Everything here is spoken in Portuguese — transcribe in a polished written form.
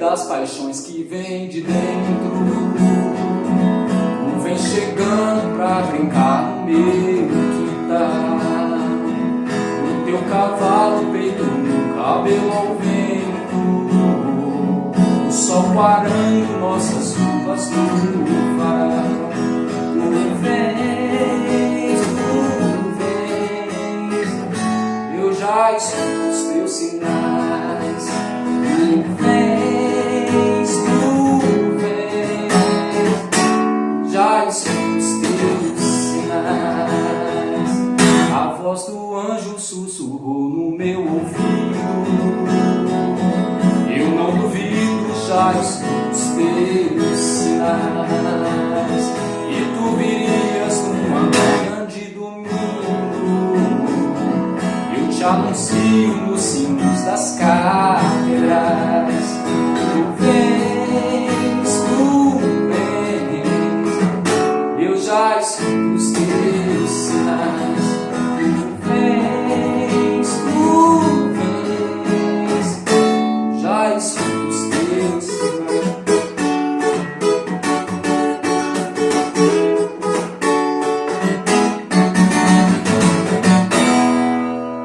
das paixões que vem de dentro. Vem chegando pra brincar no meu quintal. No teu cavalo, peito, no cabelo ao vento. O sol parando nossas roupas no varal. Tu vens, eu já escuto os teus sinais. Tu vens, já escuto os teus sinais. A voz do anjo sussurrou no meu ouvido. Eu não duvido, já escuto os teus sinais. E tu virias numa manhã de domingo. Eu te anuncio nos sinos das catedrais. Tu